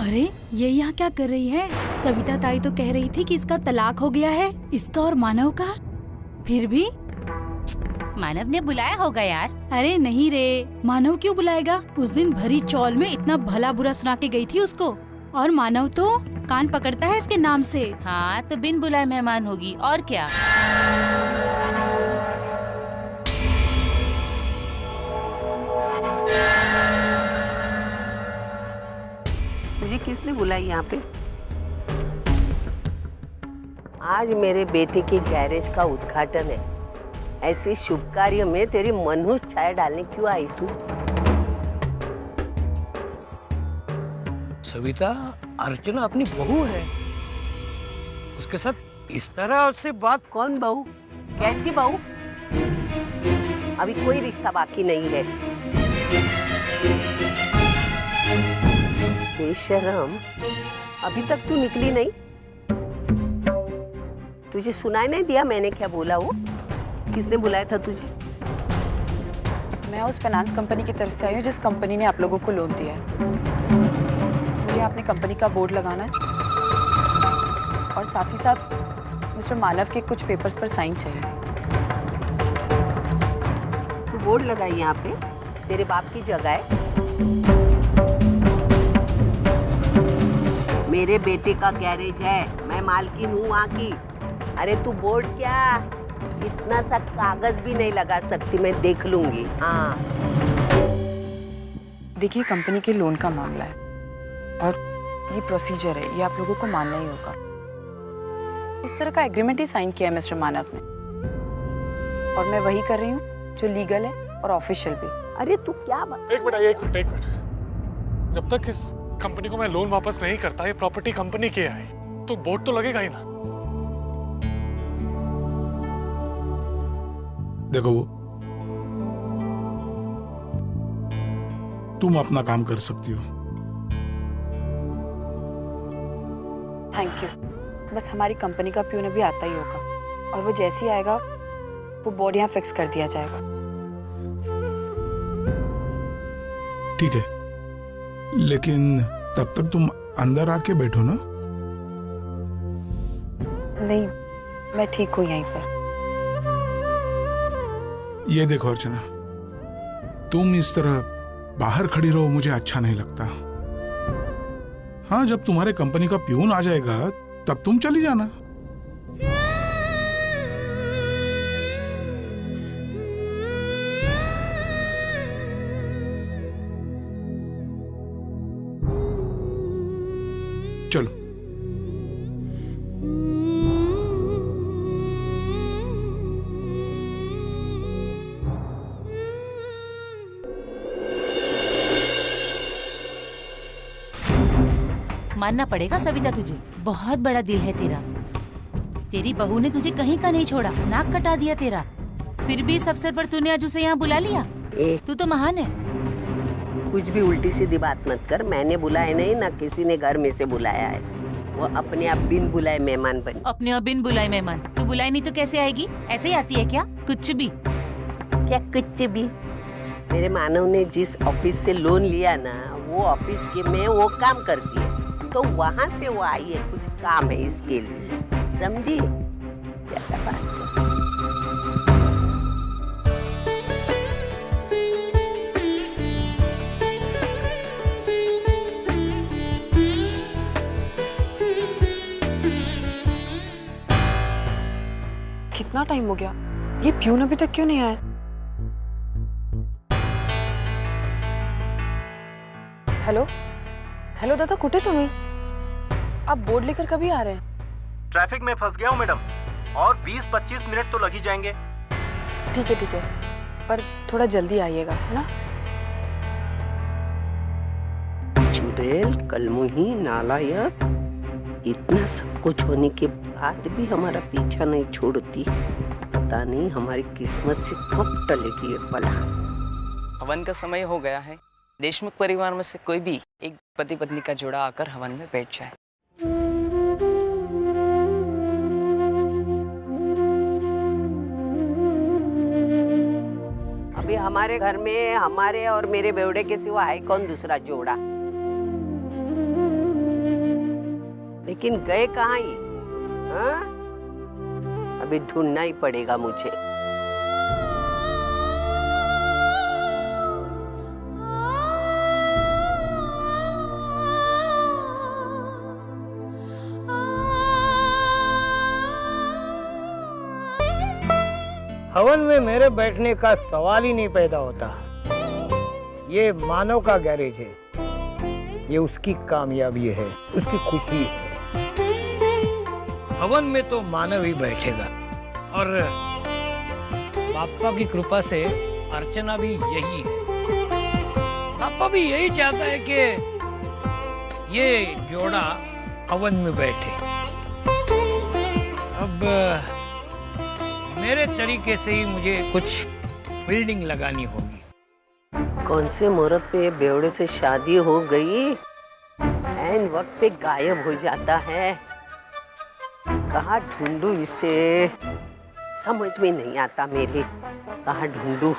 अरे ये यहाँ क्या कर रही है? सविता ताई तो कह रही थी कि इसका तलाक हो गया है, इसका और मानव का। फिर भी मानव ने बुलाया होगा यार। अरे नहीं रे, मानव क्यों बुलाएगा? उस दिन भरी चौल में इतना भला बुरा सुना के गई थी उसको, और मानव तो कान पकड़ता है इसके नाम से। हाँ तो बिन बुलाए मेहमान होगी और क्या। मुझे किसने बुलाई यहाँ पे? आज मेरे बेटे के गैरेज का उद्घाटन है। ऐसे शुभ कार्य में तेरी मनहूस छाया डालने क्यों आई तू? सविता, अर्चना अपनी बहू है, उसके साथ इस तरह से बात। कौन बहू? कैसी बहू? अभी कोई रिश्ता बाकी नहीं है। बेशरम, अभी तक तू निकली नहीं? तुझे सुनाई नहीं दिया मैंने क्या बोला? वो किसने बुलाया था तुझे? मैं उस फाइनेंस कंपनी की तरफ से आई हूँ जिस कंपनी ने आप लोगों को लोन दिया है। मुझे अपनी कंपनी का बोर्ड लगाना है और साथ ही साथ मिस्टर मानव के कुछ पेपर्स पर साइन चाहिए। तू बोर्ड लगाई यहाँ पे? तेरे बाप की जगह है। मेरे बेटे का गैरेज है, मैं मालकिन हूँ वहाँ की। अरे तू बोर्ड क्या, इतना सा कागज भी नहीं लगा सकती, मैं देख लूंगी। हाँ देखिए, कंपनी के लोन का मामला है और ये प्रोसीजर है, ये आप लोगों को मानना ही होगा। उस तरह का एग्रीमेंट ही साइन किया है मिस्टर मानव ने, और मैं वही कर रही हूँ जो लीगल है और ऑफिशियल भी। अरे तू क्या एक मिनट। जब तक इस कंपनी को मैं लोन वापस नहीं करता, ये प्रॉपर्टी कंपनी की है, तो बोर्ड तो लगेगा ही ना। देखो, वो तुम अपना काम कर सकती हो। Thank you. बस हमारी कंपनी का प्यून अभी आता ही होगा और वो जैसे ही आएगा वो बोर्ड यहाँ फिक्स कर दिया जाएगा। ठीक है, लेकिन तब तक तुम अंदर आके बैठो ना। नहीं, मैं ठीक हूँ यहीं पर। ये देखो अर्चना, तुम इस तरह बाहर खड़ी रहो मुझे अच्छा नहीं लगता। हाँ, जब तुम्हारे कंपनी का प्यून आ जाएगा तब तुम चली जाना। चलो। मानना पड़ेगा सविता, तुझे बहुत बड़ा दिल है तेरा। तेरी बहू ने तुझे कहीं का नहीं छोड़ा, नाक कटा दिया तेरा, फिर भी इस अवसर पर तूने आज उसे यहाँ बुला लिया। तू तो महान है। कुछ भी उल्टी सीधी बात मत कर। मैंने बुलाया नहीं, ना किसी ने घर में से बुलाया है। वो अपने आप बिन बुलाए मेहमान बनी। अपने आप बिन बुलाए मेहमान? तू बुलाए नहीं तो कैसे आएगी? ऐसे ही आती है क्या? कुछ भी क्या कुछ भी? मेरे मानव ने जिस ऑफिस से लोन लिया ना, वो ऑफिस के में वो काम करती है, तो वहाँ से वो आई है, कुछ काम है इसके लिए, समझी? क्या बात है? कितना टाइम हो गया, ये प्यून अभी तक क्यों नहीं आया? हेलो हेलो दादा, कुठे तुम्ही? आप बोर्ड लेकर कभी आ रहे हैं? ट्रैफिक में फंस गया हूँ मैडम, और 20-25 मिनट तो लग ही जाएंगे। ठीक है, पर थोड़ा जल्दी आइएगा, है ना? चुड़ैल, कलमुही, नालायक, इतना सब कुछ होने के बाद भी हमारा पीछा नहीं छोड़ती। पता नहीं हमारी किस्मत से कब टलेगी ये बला। हवन का समय हो गया है। देशमुख परिवार में से कोई भी एक पति पत्नी का जोड़ा आकर हवन में बैठ जाए। अभी हमारे घर में हमारे और मेरे बेवड़े के सिवा है कौन दूसरा जोड़ा? लेकिन गए कहाँ ये? हाँ? अभी ढूंढना ही पड़ेगा मुझे। हवन में मेरे बैठने का सवाल ही नहीं पैदा होता। ये मानव का गैरेज है, ये उसकी कामयाबी है, उसकी खुशी है। हवन में तो मानव ही बैठेगा और पापा की कृपा से अर्चना भी यही है। पापा भी यही चाहता है कि ये जोड़ा हवन में बैठे। अब मेरे तरीके से ही मुझे कुछ बिल्डिंग लगानी होगी। कौन से मुहूर्त पे बेवड़े से शादी हो गई, ऐन वक्त पे गायब हो जाता है। कहाँ ढूंढूं इसे, समझ में नहीं आता मेरे, कहाँ ढूंढूं।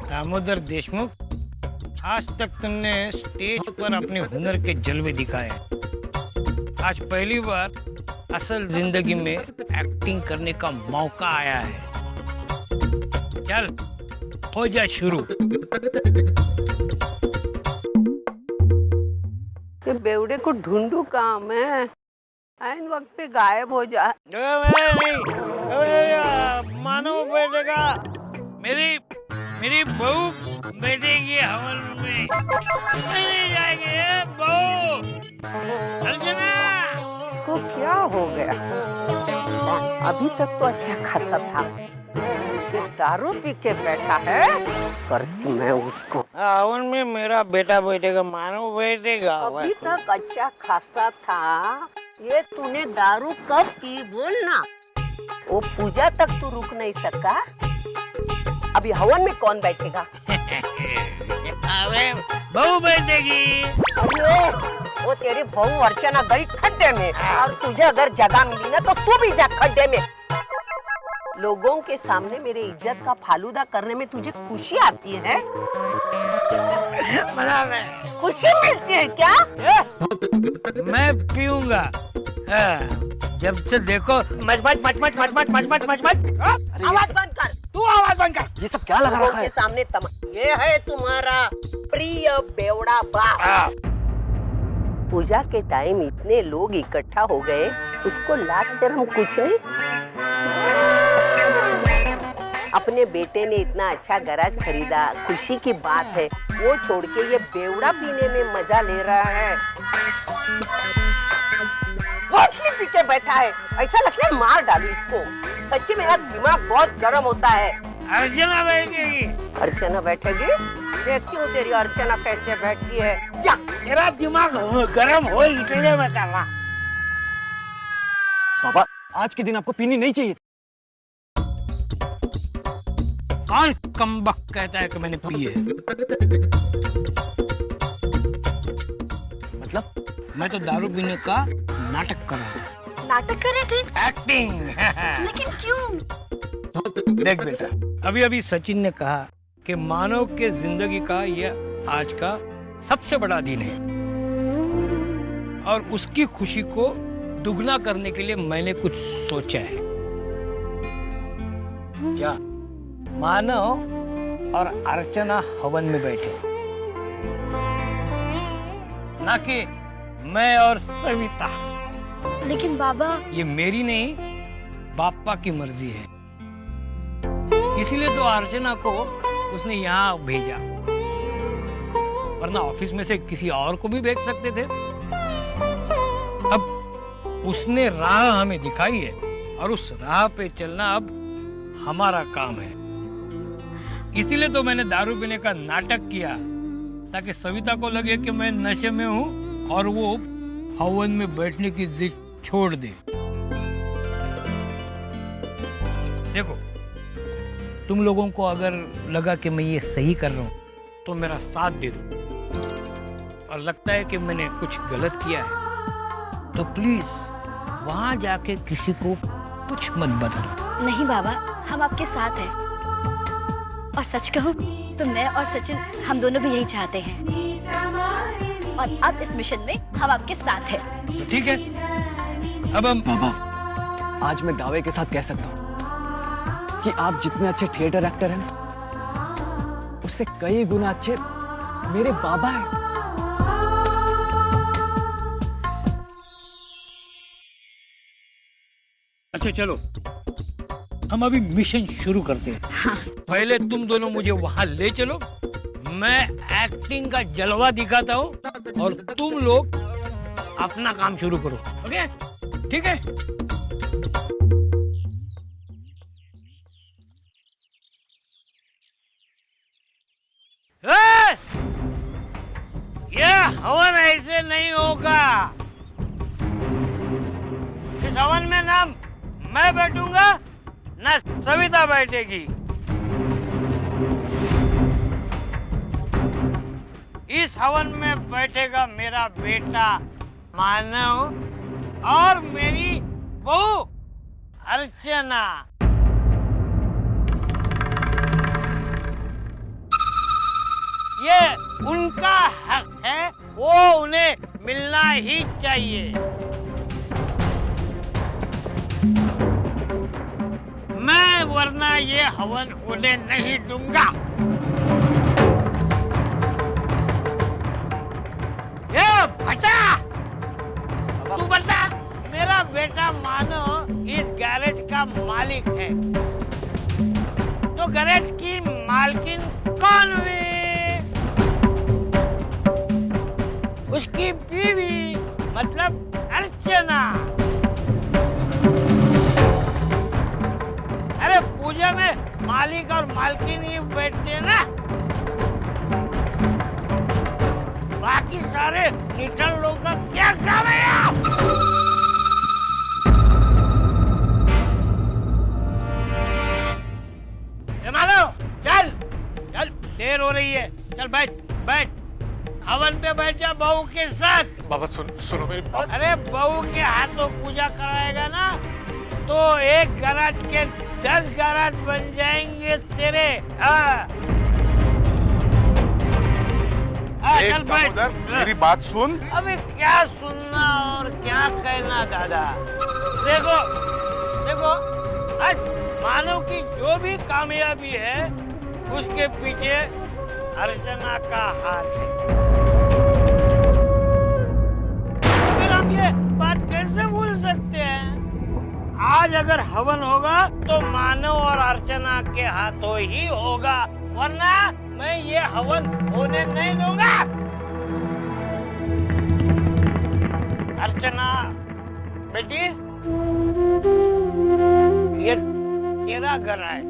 दामोदर देशमुख, आज तक तुमने स्टेज पर अपने हुनर के जलवे दिखाए। आज पहली बार असल जिंदगी में एक्टिंग करने का मौका आया है। चल हो जा शुरू। ये बेवड़े को ढूंढूं कहाँ मैं, ऐन वक्त पे गायब हो जा। मानो बैठेगा, मेरी बहू बैठेगी हवन में। नहीं जाएंगे बहू। अर्चना, इसको क्या हो गया? अभी तक तो अच्छा खासा था, ये दारू पी के बैठा है। करती मैं उसको। हवन में मेरा बेटा बैठेगा, मानो बैठेगा। अभी तक अच्छा खासा था, ये तूने दारू कब पी बोलना। वो पूजा तक तू रुक नहीं सका, अभी हवन में कौन बैठेगा? अरे बहू बैठेगी। अरे वो तेरी बहू अर्चना गई खड्डे में, और तुझे अगर जगह मिली ना तो तू भी जा खड्डे में। लोगों के सामने मेरे इज्जत का फालूदा करने में तुझे खुशी आती है? खुशी मिलती है क्या? मैं पीऊंगा। जब से देखो much much much much much much much much much much. आवाज बंद कर, तू आवाज बंद कर। ये सब क्या लगा रखा है? के सामने ये है तुम्हारा प्रिय बेवड़ा बाप। पूजा के टाइम इतने लोग इकट्ठा हो गए, उसको लाज शर्म कुछ नहीं। अपने बेटे ने इतना अच्छा गराज खरीदा, खुशी की बात है, वो छोड़ के ये बेवड़ा पीने में मजा ले रहा है। बोतली पी के बैठा है, ऐसा लगता है मार डालू इसको। सच्ची मेरा दिमाग बहुत गर्म होता है। अर्चना बैठेगी। अर्चना बैठेगी? देखती हूँ तेरी अर्चना कैसे बैठती है। जा। मेरा दिमाग गर्म हो इसलिए मैं कर रहा। पापा, आज के दिन आपको पीनी नहीं चाहिए। कौन कमबख्त कहता है कि मैंने पी है? मतलब? मैं तो दारू पीने का नाटक कर रहा हूँ। नाटक कर रहे थे? एक्टिंग। लेकिन क्यों? देख बेटा, अभी अभी सचिन ने कहा कि मानव के जिंदगी का यह आज का सबसे बड़ा दिन है, और उसकी खुशी को दुगना करने के लिए मैंने कुछ सोचा है। क्या मानव और अर्चना हवन में बैठे, ना कि मैं और सविता। लेकिन बाबा, ये मेरी नहीं, बापा की मर्जी है। इसीलिए तो अर्चना को उसने यहाँ भेजा, वरना ऑफिस में से किसी और को भी भेज सकते थे। अब उसने राह हमें दिखाई है, और उस राह पे चलना अब हमारा काम है। इसीलिए तो मैंने दारू पीने का नाटक किया, ताकि सविता को लगे कि मैं नशे में हूँ और वो हवन में बैठने की जिद छोड़ दे। देखो, तुम लोगों को अगर लगा कि मैं ये सही कर रहा हूँ तो मेरा साथ दे दो, और लगता है कि मैंने कुछ गलत किया है तो प्लीज वहां जाके किसी को कुछ मत बदलो। नहीं बाबा, हम आपके साथ हैं, और सच कहूँ तो मैं और सचिन हम दोनों भी यही चाहते हैं। और अब इस मिशन में हम आपके साथ हैं। तो ठीक है, अब हम बाबा, आज मैं दावे के साथ कह सकता हूँ कि आप जितने अच्छे थिएटर एक्टर हैं ना, उससे कई गुना अच्छे मेरे बाबा हैं। अच्छा चलो, हम अभी मिशन शुरू करते हैं। हाँ। पहले तुम दोनों मुझे वहां ले चलो, मैं एक्टिंग का जलवा दिखाता हूँ और तुम लोग अपना काम शुरू करो। ओके, ठीक है? ये हवन ऐसे नहीं होगा। इस हवन में ना मैं बैठूंगा ना सविता बैठेगी। इस हवन में बैठेगा मेरा बेटा मानव और मेरी बहू अर्चना। ये उनका हक है, वो उन्हें मिलना ही चाहिए। मैं वरना ये हवन होने नहीं दूंगा। ये भटा, तू बता, मेरा बेटा मानो इस गैरेज का मालिक है, तो गैरेज की मालकिन कौन हुई? उसकी बीवी, मतलब अर्चना। अरे पूजा में मालिक और मालकिन ही बैठते हैं ना, बाकी सारे निठल लोगों का क्या काम है यार? मानो, चल चल, देर हो रही है, चल बैठ बैठ, हवन पे बैठ जा बहू के साथ। बाबा सुनो मेरी बात। अरे बहू के हाथों पूजा कराएगा ना, तो एक गराज के 10 गराज बन जाएंगे तेरे। चल बैठ। मेरी बात सुन। अबे क्या सुनना और क्या कहना दादा। देखो देखो, आज मानव की जो भी कामयाबी है उसके पीछे अर्चना का हाथ है। फिर हम ये बात कैसे भूल सकते हैं? आज अगर हवन होगा तो मानव और अर्चना के हाथों ही होगा, वरना मैं ये हवन होने नहीं दूंगा। अर्चना बेटी, ये तेरा गराज,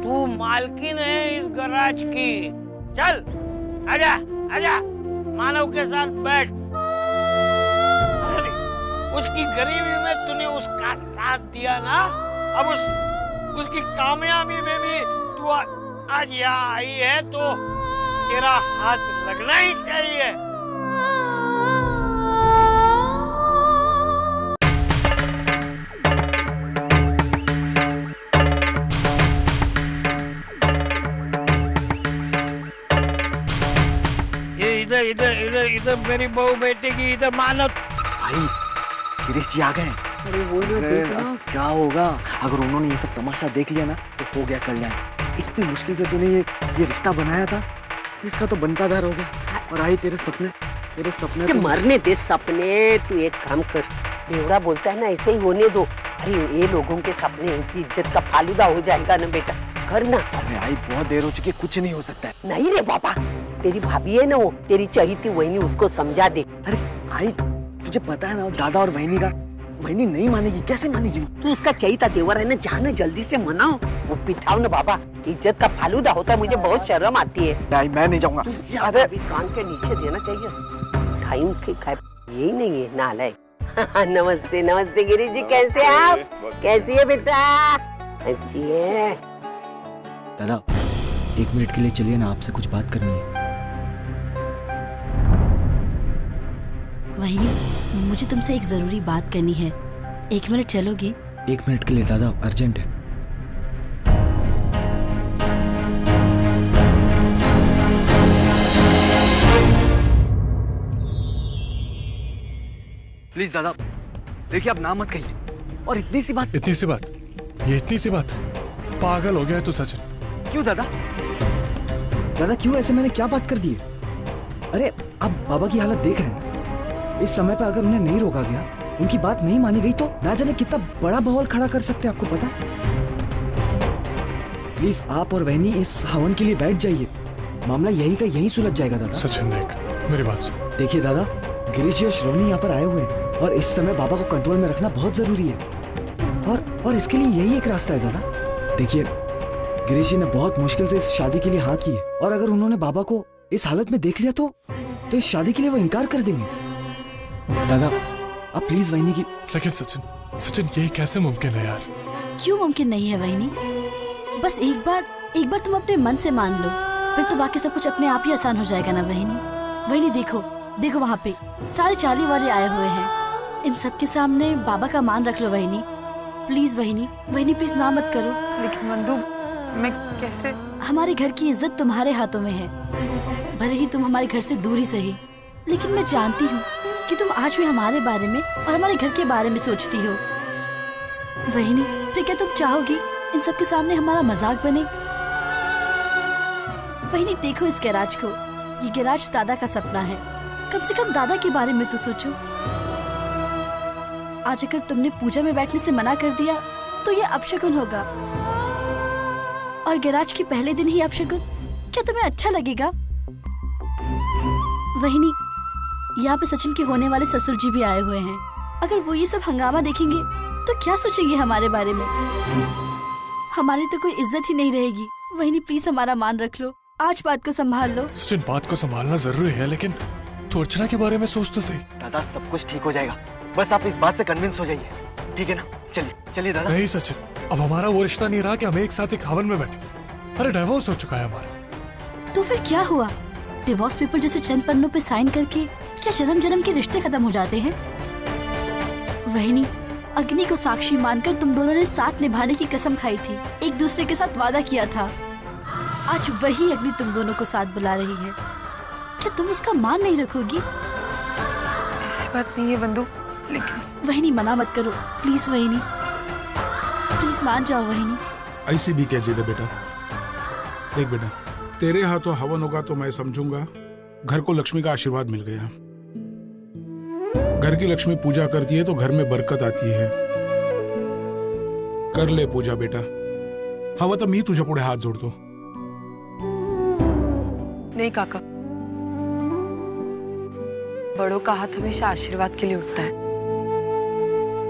तू मालकिन है इस गराज की। चल आजा आजा, मानव के साथ बैठ। उसकी गरीबी में तूने उसका साथ दिया ना, अब उसकी कामयाबी में भी तू आज यहाँ आई है तो तेरा हाथ लगना ही चाहिए। ये इधर इधर इधर इधर मेरी बहू बैठेगी, इधर मानव। भाई गिरीश जी आ गए। अरे वो जो देखना क्या होगा अगर उन्होंने ये सब तमाशा देख लिया ना, तो हो गया कल्याण। इतनी मुश्किल से तूने ये रिश्ता बनाया था, इसका तो बनता दार हो गया। और आई तेरे सपने तो मरने दे सपने। तू एक काम कर, बेवड़ा बोलता है ना, ऐसे ही होने दो। अरे ये लोगों के सपने इनकी इज्जत का फालूदा हो जाएगा ना बेटा, करना। अरे आई बहुत देर हो चुकी है, कुछ नहीं हो सकता है। नहीं रे बाबा, तेरी भाभी है ना, वो तेरी चहीती वही, उसको समझा दे। अरे आई तुझे पता है ना दादा और बहनी का, बहनी नहीं मानेगी। कैसे मानेगी? तू उसका चहीता देवर है ना, जाना जल्दी से मनाओ। वो पिठाओ ना बाबा, इज्जत का फालूदा होता है, मुझे बहुत शर्म आती है। नहीं मैं नहीं जाऊंगा। अरे अभी कान के नीचे देना चाहिए, टाइम के खाए यही नहीं है नालायक। नमस्ते नमस्ते गिरीश जी, कैसे आप? कैसी है बेटा? अच्छी है। दादा 1 मिनट के लिए चलिए ना, आपसे कुछ बात करनी है। वहीनी, मुझे तुमसे एक जरूरी बात करनी है, 1 मिनट चलोगी? 1 मिनट के लिए दादा, अर्जेंट है। प्लीज दादा, देखिए आप ना मत कहिए। और इतनी सी बात, ये इतनी सी बात, पागल हो गया है तू सचिन। क्यों दादा? दादा क्यों ऐसे? मैंने क्या बात कर दी है? अरे आप बाबा की हालत देख रहे हैं ना, इस समय पे अगर उन्हें नहीं रोका गया, उनकी बात नहीं मानी गई तो ना जाने कितना बड़ा बवाल खड़ा कर सकते हैं, आपको पता है? प्लीज आप और वहनी इस हवन के लिए बैठ जाइए, मामला यही का यही सुलझ जाएगा दादा। सचिन देख, मेरी बात सुन। देखिए दादा, गिरीश जी और श्रवणी यहाँ पर आए हुए हैं और इस समय बाबा को कंट्रोल में रखना बहुत जरूरी है, और इसके लिए यही एक रास्ता है दादा। देखिए गिरीश जी ने बहुत मुश्किल से इस शादी के लिए हाँ की है, और अगर उन्होंने बाबा को इस हालत में देख लिया तो इस शादी के लिए वो इनकार कर देंगे। दादा आप प्लीज वहीनी की। लेकिन सचिन ये कैसे मुमकिन है यार? क्यों मुमकिन नहीं है वहीनी? बस एक बार तुम अपने मन से मान लो, फिर तो बाकी सब कुछ अपने आप ही आसान हो जाएगा ना वहीनी। वहीनी देखो वहाँ पे सारे चाली वाले आए हुए हैं, इन सब के सामने बाबा का मान रख लो वहीनी, प्लीज वहीनी प्लीज ना मत करो। लेकिन मंदू मैं कैसे? हमारे घर की इज्जत तुम्हारे हाथों में है, भले ही तुम हमारे घर से दूर ही सही, लेकिन मैं जानती हूँ कि तुम आज भी हमारे बारे में और हमारे घर के बारे में सोचती हो। वहीनी फिर क्या तुम चाहोगी इन सब के सामने हमारा मजाक बने? वहीनी देखो इस गैराज को, ये गैराज दादा का सपना है, कम से कम दादा के बारे में तो सोचो। आज अगर तुमने पूजा में बैठने से मना कर दिया तो ये अपशगुन होगा, और गैराज के पहले दिन ही अपशगुन, क्या तुम्हें अच्छा लगेगा? वहीनी यहाँ पे सचिन के होने वाले ससुर जी भी आए हुए हैं, अगर वो ये सब हंगामा देखेंगे तो क्या सोचेंगे हमारे बारे में? हमारी तो कोई इज्जत ही नहीं रहेगी। वहीनी प्लीज हमारा मान रख लो, आज बात को संभाल लो। सचिन बात को संभालना जरूरी है, लेकिन तू अर्चना के बारे में सोच तो सही। दादा सब कुछ ठीक हो जाएगा, बस आप इस बात से कन्विंस हो जाइए, ठीक है ना? चलिए दादा। नहीं सचिन, अब हमारा वो रिश्ता नहीं रहा कि हम एक साथ एक हवन में बैठे। अरे डिवोर्स हो चुका है हमारा। तो फिर क्या हुआ? डिवोर्स पेपर जैसे चंद पन्नों पे साइन करके क्या जन्म जन्म के रिश्ते खत्म हो जाते हैं? वहीनी अग्नि को साक्षी मानकर तुम दोनों ने साथ निभाने की कसम खाई थी, एक दूसरे के साथ वादा किया था। आज वही अग्नि तुम दोनों को साथ बुला रही है, क्या तुम उसका मान नहीं रखोगी? ऐसी बात नहीं है बंधु, लेकिन वहीनी मना मत करो प्लीज, वहीनी प्लीज मान जाओ वहीनी। ऐसी भी क्या जिद है बेटा? देख बेटा, तेरे हाथों हवन होगा तो मैं समझूंगा घर को लक्ष्मी का आशीर्वाद मिल गया। घर की लक्ष्मी पूजा करती है तो घर में बरकत आती है। कर ले पूजा बेटा, हवा तो मी तुझ्या पुढे हात जोडतो। नहीं काका, बड़ों का हाथ हमेशा आशीर्वाद के लिए उठता है,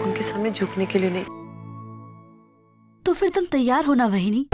उनके सामने झुकने के लिए नहीं। तो फिर तुम तैयार हो ना वहीनी?